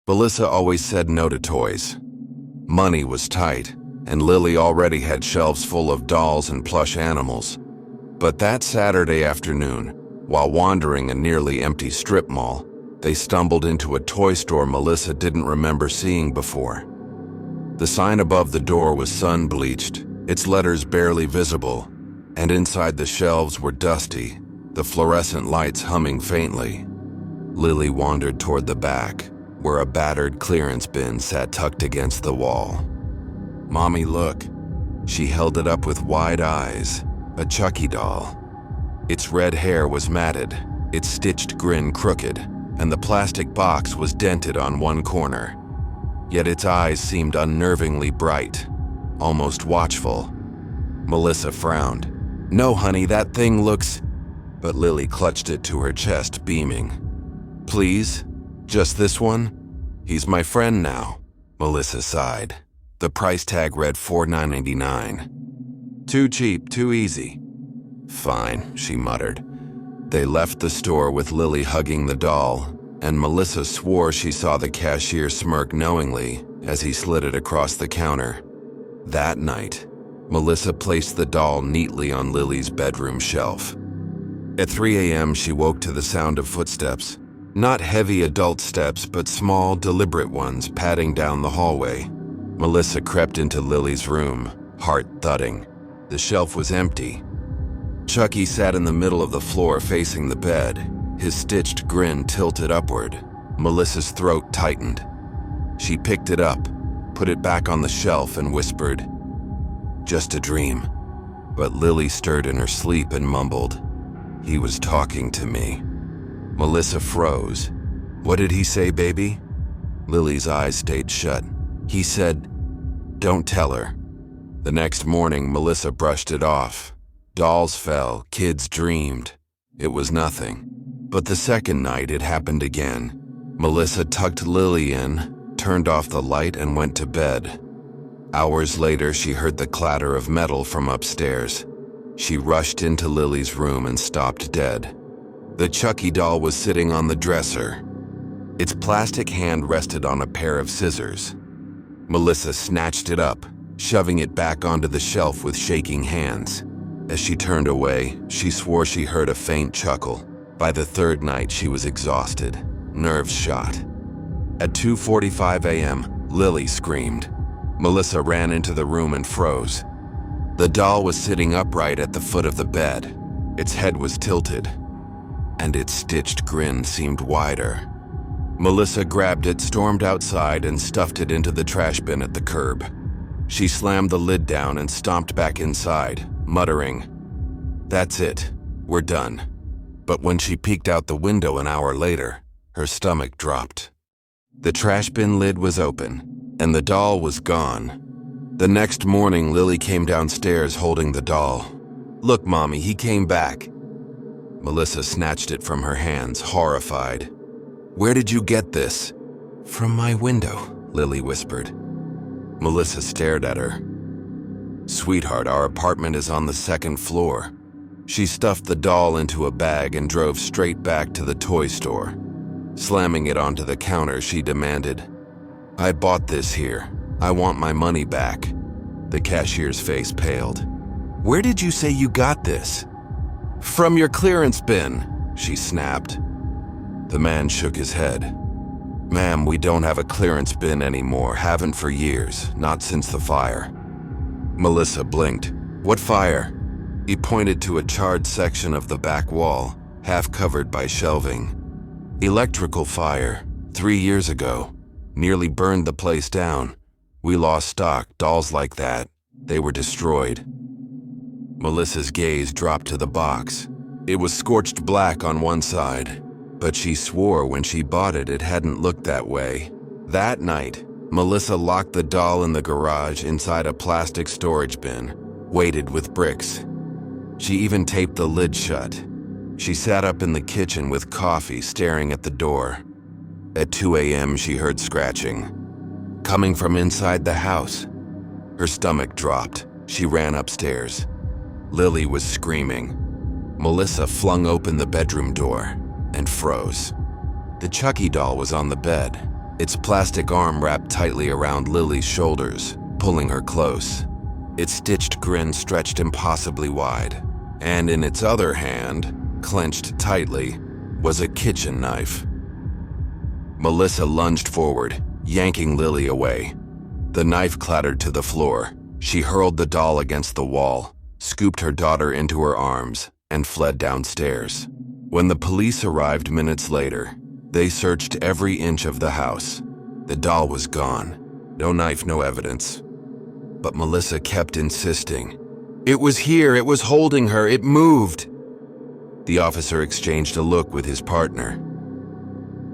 Melissa always said no to toys. Money was tight, and Lily already had shelves full of dolls and plush animals. But that Saturday afternoon, while wandering a nearly empty strip mall, they stumbled into a toy store Melissa didn't remember seeing before. The sign above the door was sun-bleached, its letters barely visible, and inside the shelves were dusty, the fluorescent lights humming faintly. Lily wandered toward the back, where a battered clearance bin sat tucked against the wall. "Mommy, look." She held it up with wide eyes, a Chucky doll. Its red hair was matted, its stitched grin crooked, and the plastic box was dented on one corner. Yet its eyes seemed unnervingly bright, almost watchful. Melissa frowned. "No, honey, that thing looks..." But Lily clutched it to her chest, beaming. "Please? Just this one? He's my friend now." Melissa sighed. The price tag read $4.99. "Too cheap, too easy." "Fine," she muttered. They left the store with Lily hugging the doll, and Melissa swore she saw the cashier smirk knowingly as he slid it across the counter. That night, Melissa placed the doll neatly on Lily's bedroom shelf. At 3 a.m., she woke to the sound of footsteps. Not heavy adult steps, but small, deliberate ones padding down the hallway. Melissa crept into Lily's room, heart thudding. The shelf was empty. Chucky sat in the middle of the floor facing the bed, his stitched grin tilted upward. Melissa's throat tightened. She picked it up, put it back on the shelf, and whispered, "Just a dream." But Lily stirred in her sleep and mumbled, "He was talking to me." Melissa froze. "What did he say, baby?" Lily's eyes stayed shut. "He said, don't tell her." The next morning, Melissa brushed it off. Dolls fell, kids dreamed. It was nothing. But the second night, it happened again. Melissa tucked Lily in, turned off the light, and went to bed. Hours later, she heard the clatter of metal from upstairs. She rushed into Lily's room and stopped dead. The Chucky doll was sitting on the dresser. Its plastic hand rested on a pair of scissors. Melissa snatched it up, shoving it back onto the shelf with shaking hands. As she turned away, she swore she heard a faint chuckle. By the third night, she was exhausted, nerves shot. At 2:45 a.m., Lily screamed. Melissa ran into the room and froze. The doll was sitting upright at the foot of the bed. Its head was tilted, and its stitched grin seemed wider. Melissa grabbed it, stormed outside, and stuffed it into the trash bin at the curb. She slammed the lid down and stomped back inside, muttering, "That's it, we're done." But when she peeked out the window an hour later, her stomach dropped. The trash bin lid was open, and the doll was gone. The next morning, Lily came downstairs holding the doll. "Look, Mommy, he came back." Melissa snatched it from her hands, horrified. "Where did you get this?" "From my window," Lily whispered. Melissa stared at her. "Sweetheart, our apartment is on the second floor." She stuffed the doll into a bag and drove straight back to the toy store. Slamming it onto the counter, she demanded, "I bought this here. I want my money back." The cashier's face paled. "Where did you say you got this?" "From your clearance bin," she snapped. The man shook his head. "Ma'am, we don't have a clearance bin anymore, haven't for years, not since the fire." Melissa blinked. "What fire?" He pointed to a charred section of the back wall, half covered by shelving. "Electrical fire, 3 years ago. Nearly burned the place down. We lost stock, dolls like that. They were destroyed." Melissa's gaze dropped to the box. It was scorched black on one side, but she swore when she bought it, it hadn't looked that way. That night, Melissa locked the doll in the garage inside a plastic storage bin, weighted with bricks. She even taped the lid shut. She sat up in the kitchen with coffee, staring at the door. At 2 a.m., she heard scratching, coming from inside the house. Her stomach dropped. She ran upstairs. Lily was screaming. Melissa flung open the bedroom door and froze. The Chucky doll was on the bed, its plastic arm wrapped tightly around Lily's shoulders, pulling her close. Its stitched grin stretched impossibly wide, and in its other hand, clenched tightly, was a kitchen knife. Melissa lunged forward, yanking Lily away. The knife clattered to the floor. She hurled the doll against the wall, scooped her daughter into her arms, and fled downstairs. When the police arrived minutes later, they searched every inch of the house. The doll was gone. No knife, no evidence. But Melissa kept insisting. It was here, it was holding her, it moved. The officer exchanged a look with his partner.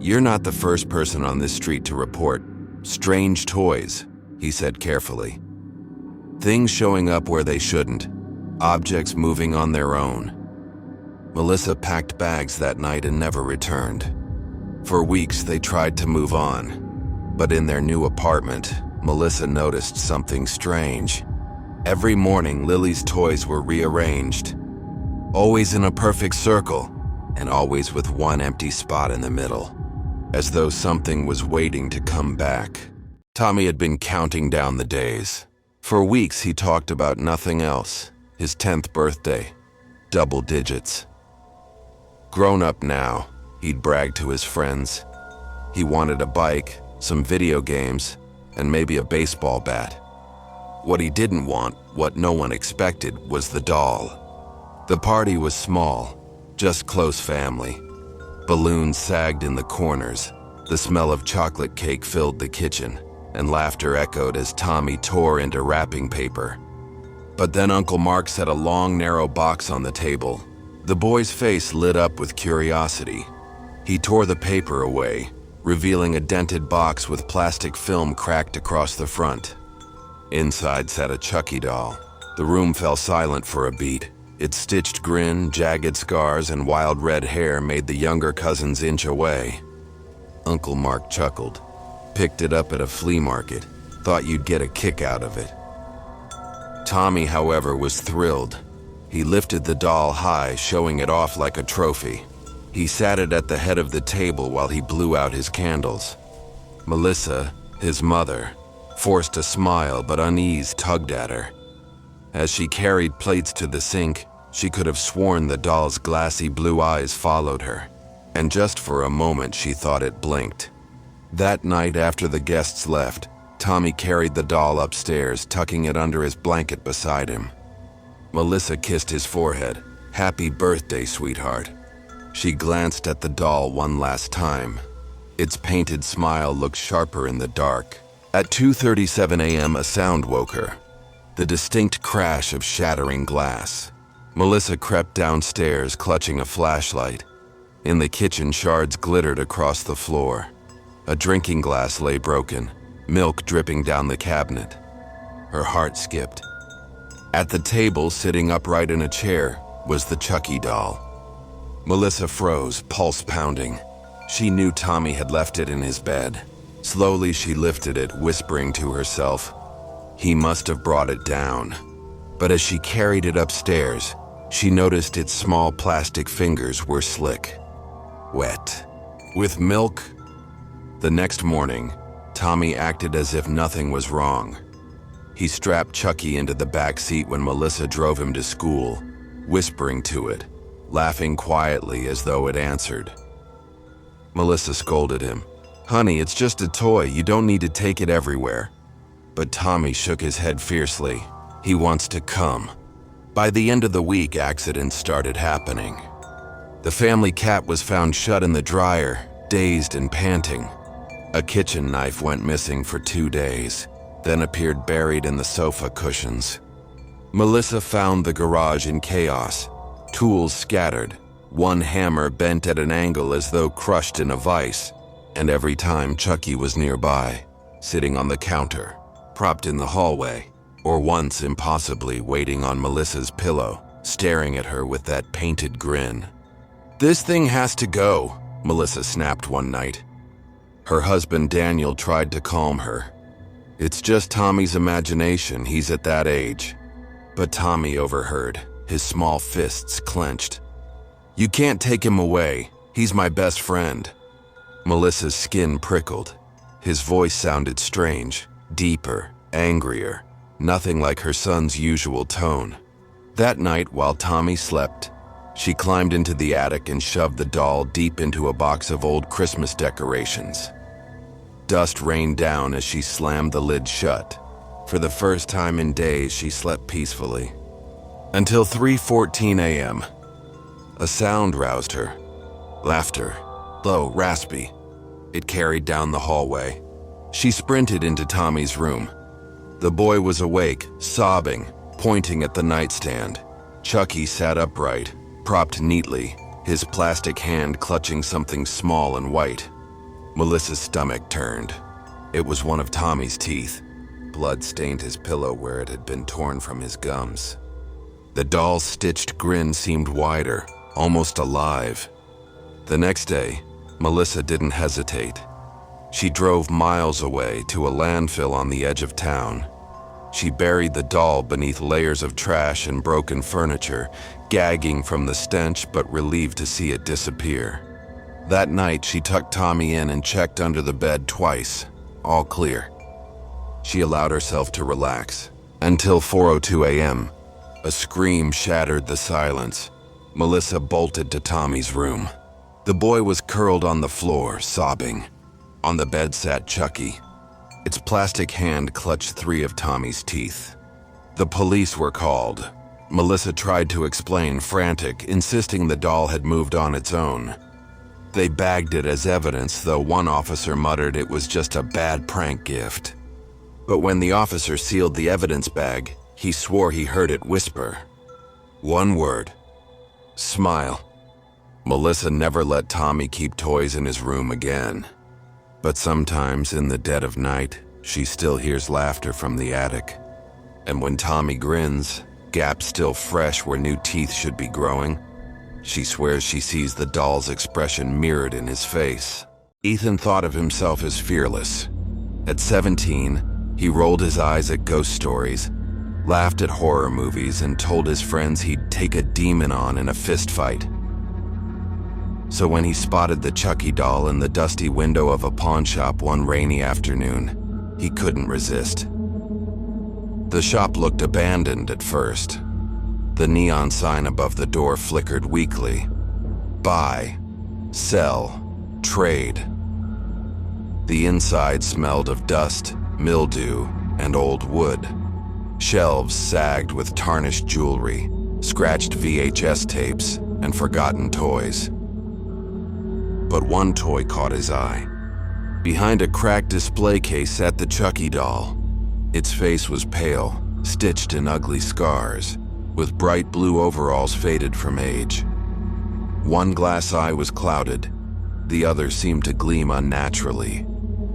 You're not the first person on this street to report strange toys, he said carefully. Things showing up where they shouldn't, objects moving on their own. Melissa packed bags that night and never returned. For weeks they tried to move on, but in their new apartment, Melissa noticed something strange. Every morning, Lily's toys were rearranged, always in a perfect circle, and always with one empty spot in the middle, as though something was waiting to come back. Tommy had been counting down the days. For weeks, he talked about nothing else. His 10th birthday, double digits. Grown up now, he'd brag to his friends. He wanted a bike, some video games, and maybe a baseball bat. What he didn't want, what no one expected, was the doll. The party was small, just close family. Balloons sagged in the corners. The smell of chocolate cake filled the kitchen, and laughter echoed as Tommy tore into wrapping paper. But then Uncle Mark set a long, narrow box on the table. The boy's face lit up with curiosity. He tore the paper away, revealing a dented box with plastic film cracked across the front. Inside sat a Chucky doll. The room fell silent for a beat. Its stitched grin, jagged scars, and wild red hair made the younger cousins inch away. Uncle Mark chuckled. Picked it up at a flea market. Thought you'd get a kick out of it. Tommy, however, was thrilled. He lifted the doll high, showing it off like a trophy. He sat it at the head of the table while he blew out his candles. Melissa, his mother, forced a smile, but unease tugged at her. As she carried plates to the sink, she could have sworn the doll's glassy blue eyes followed her, and just for a moment she thought it blinked. That night after the guests left, Tommy carried the doll upstairs, tucking it under his blanket beside him. Melissa kissed his forehead. "Happy birthday, sweetheart." She glanced at the doll one last time. Its painted smile looked sharper in the dark. At 2:37 a.m., a sound woke her. The distinct crash of shattering glass. Melissa crept downstairs, clutching a flashlight. In the kitchen, shards glittered across the floor. A drinking glass lay broken, milk dripping down the cabinet. Her heart skipped. At the table, sitting upright in a chair, was the Chucky doll. Melissa froze, pulse pounding. She knew Tommy had left it in his bed. Slowly, she lifted it, whispering to herself, "He must have brought it down." But as she carried it upstairs, she noticed its small plastic fingers were slick, wet, with milk. The next morning, Tommy acted as if nothing was wrong. He strapped Chucky into the back seat when Melissa drove him to school, whispering to it, laughing quietly as though it answered. Melissa scolded him. "Honey, it's just a toy. You don't need to take it everywhere." But Tommy shook his head fiercely. "He wants to come." By the end of the week, accidents started happening. The family cat was found shut in the dryer, dazed and panting. A kitchen knife went missing for 2 days, then appeared buried in the sofa cushions. Melissa found the garage in chaos, tools scattered, one hammer bent at an angle as though crushed in a vise, and every time Chucky was nearby, sitting on the counter, propped in the hallway, or once impossibly waiting on Melissa's pillow, staring at her with that painted grin. "This thing has to go," Melissa snapped one night. Her husband Daniel tried to calm her. "It's just Tommy's imagination, he's at that age." But Tommy overheard, his small fists clenched. "You can't take him away, he's my best friend." Melissa's skin prickled. His voice sounded strange, deeper, angrier, nothing like her son's usual tone. That night, while Tommy slept, she climbed into the attic and shoved the doll deep into a box of old Christmas decorations. Dust rained down as she slammed the lid shut. For the first time in days, she slept peacefully. Until 3:14 a.m. A sound roused her. Laughter, low, raspy. It carried down the hallway. She sprinted into Tommy's room. The boy was awake, sobbing, pointing at the nightstand. Chucky sat upright, propped neatly, his plastic hand clutching something small and white. Melissa's stomach turned. It was one of Tommy's teeth. Blood stained his pillow where it had been torn from his gums. The doll's stitched grin seemed wider, almost alive. The next day, Melissa didn't hesitate. She drove miles away to a landfill on the edge of town. She buried the doll beneath layers of trash and broken furniture, gagging from the stench but relieved to see it disappear. That night, she tucked Tommy in and checked under the bed twice. All clear. She allowed herself to relax. Until 4:02 a.m., a scream shattered the silence. Melissa bolted to Tommy's room. The boy was curled on the floor, sobbing. On the bed sat Chucky. Its plastic hand clutched 3 of Tommy's teeth. The police were called. Melissa tried to explain, frantic, insisting the doll had moved on its own. They bagged it as evidence, though one officer muttered it was just a bad prank gift. But when the officer sealed the evidence bag, he swore he heard it whisper. One word. Smile. Melissa never let Tommy keep toys in his room again. But sometimes in the dead of night, she still hears laughter from the attic. And when Tommy grins, gaps still fresh where new teeth should be growing, she swears she sees the doll's expression mirrored in his face. Ethan thought of himself as fearless. At 17, he rolled his eyes at ghost stories, laughed at horror movies, and told his friends he'd take a demon on in a fist fight. So when he spotted the Chucky doll in the dusty window of a pawn shop one rainy afternoon, he couldn't resist. The shop looked abandoned at first. The neon sign above the door flickered weakly. Buy, sell, trade. The inside smelled of dust, mildew, and old wood. Shelves sagged with tarnished jewelry, scratched VHS tapes, and forgotten toys. But one toy caught his eye. Behind a cracked display case sat the Chucky doll. Its face was pale, stitched in ugly scars, with bright blue overalls faded from age. One glass eye was clouded, the other seemed to gleam unnaturally.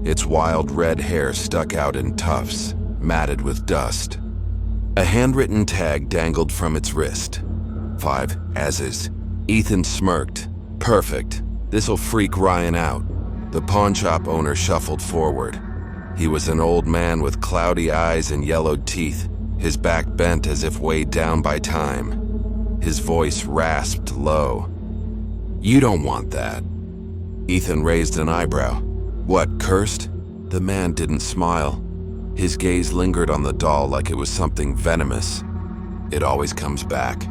Its wild red hair stuck out in tufts, matted with dust. A handwritten tag dangled from its wrist. 5 As's. Ethan smirked. Perfect. This'll freak Ryan out. The pawnshop owner shuffled forward. He was an old man with cloudy eyes and yellowed teeth, his back bent as if weighed down by time. His voice rasped low. You don't want that. Ethan raised an eyebrow. What, cursed? The man didn't smile. His gaze lingered on the doll like it was something venomous. It always comes back.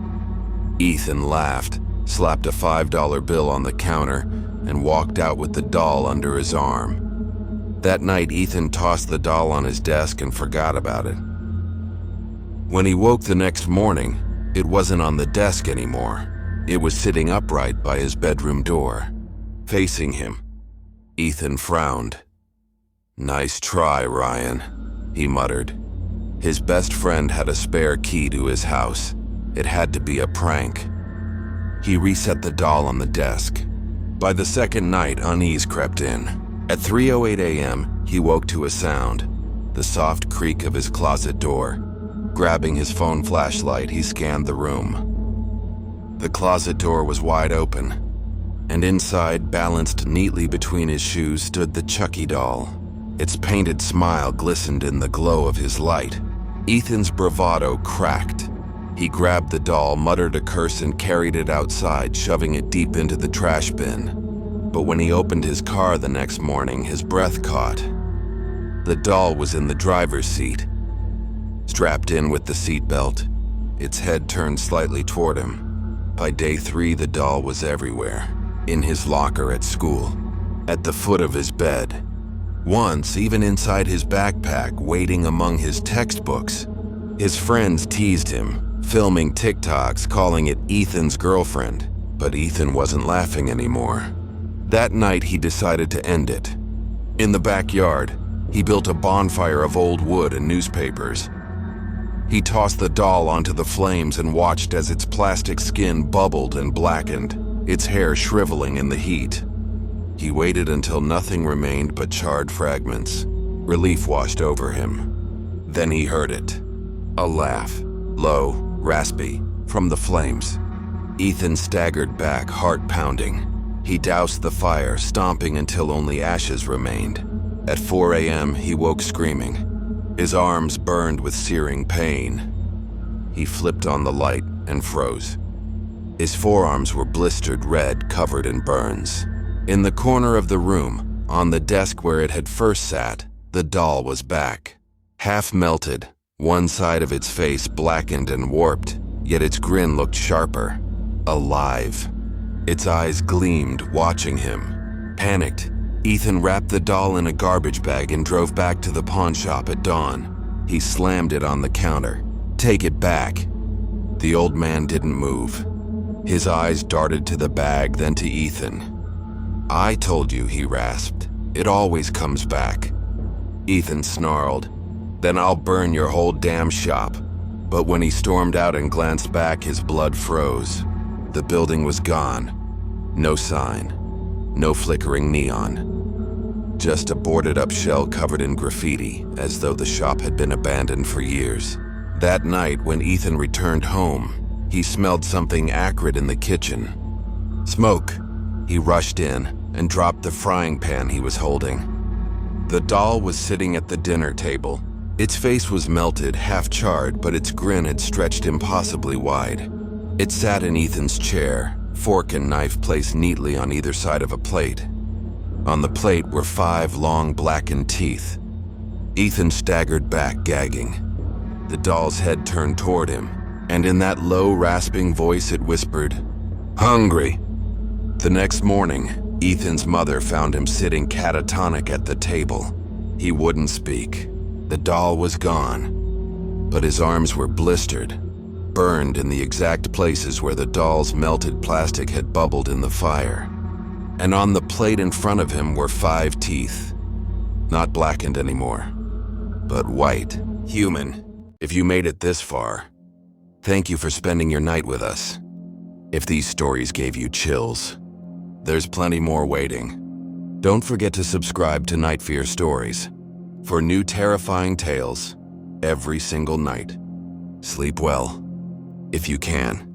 Ethan laughed, slapped a $5 bill on the counter, and walked out with the doll under his arm. That night, Ethan tossed the doll on his desk and forgot about it. When he woke the next morning, it wasn't on the desk anymore. It was sitting upright by his bedroom door, facing him. Ethan frowned. Nice try, Ryan, he muttered. His best friend had a spare key to his house. It had to be a prank. He reset the doll on the desk. By the second night, unease crept in. At 3:08 a.m., he woke to a sound, the soft creak of his closet door. Grabbing his phone flashlight, he scanned the room. The closet door was wide open, and inside, balanced neatly between his shoes, stood the Chucky doll. Its painted smile glistened in the glow of his light. Ethan's bravado cracked. He grabbed the doll, muttered a curse, and carried it outside, shoving it deep into the trash bin. But when he opened his car the next morning, his breath caught. The doll was in the driver's seat, strapped in with the seatbelt, its head turned slightly toward him. By day 3, the doll was everywhere. In his locker at school, at the foot of his bed, once even inside his backpack, waiting among his textbooks. His friends teased him, filming TikToks calling it Ethan's girlfriend, but Ethan wasn't laughing anymore. That night he decided to end it. In the backyard, he built a bonfire of old wood and newspapers. He tossed the doll onto the flames and watched as its plastic skin bubbled and blackened, its hair shriveling in the heat. He waited until nothing remained but charred fragments. Relief washed over him. Then he heard it. A laugh, low, raspy, from the flames. Ethan staggered back, heart pounding. He doused the fire, stomping until only ashes remained. At 4 a.m., he woke screaming. His arms burned with searing pain. He flipped on the light and froze. His forearms were blistered red, covered in burns. In the corner of the room, on the desk where it had first sat, the doll was back. Half melted, one side of its face blackened and warped, yet its grin looked sharper. Alive. Its eyes gleamed, watching him. Panicked, Ethan wrapped the doll in a garbage bag and drove back to the pawn shop at dawn. He slammed it on the counter. "Take it back." The old man didn't move. His eyes darted to the bag, then to Ethan. "I told you," he rasped. "It always comes back." Ethan snarled, "Then I'll burn your whole damn shop." But when he stormed out and glanced back, his blood froze. The building was gone. No sign. No flickering neon. Just a boarded-up shell covered in graffiti, as though the shop had been abandoned for years. That night, when Ethan returned home, he smelled something acrid in the kitchen. Smoke. He rushed in and dropped the frying pan he was holding. The doll was sitting at the dinner table. Its face was melted, half charred, but its grin had stretched impossibly wide. It sat in Ethan's chair, fork and knife placed neatly on either side of a plate. On the plate were 5 long blackened teeth. Ethan staggered back, gagging. The doll's head turned toward him, and in that low, rasping voice it whispered, "Hungry." The next morning, Ethan's mother found him sitting catatonic at the table. He wouldn't speak. The doll was gone, but his arms were blistered, burned in the exact places where the doll's melted plastic had bubbled in the fire. And on the plate in front of him were 5 teeth. Not blackened anymore, but white, human. If you made it this far, thank you for spending your night with us. If these stories gave you chills, there's plenty more waiting. Don't forget to subscribe to Night Fear Stories for new terrifying tales every single night. Sleep well, if you can.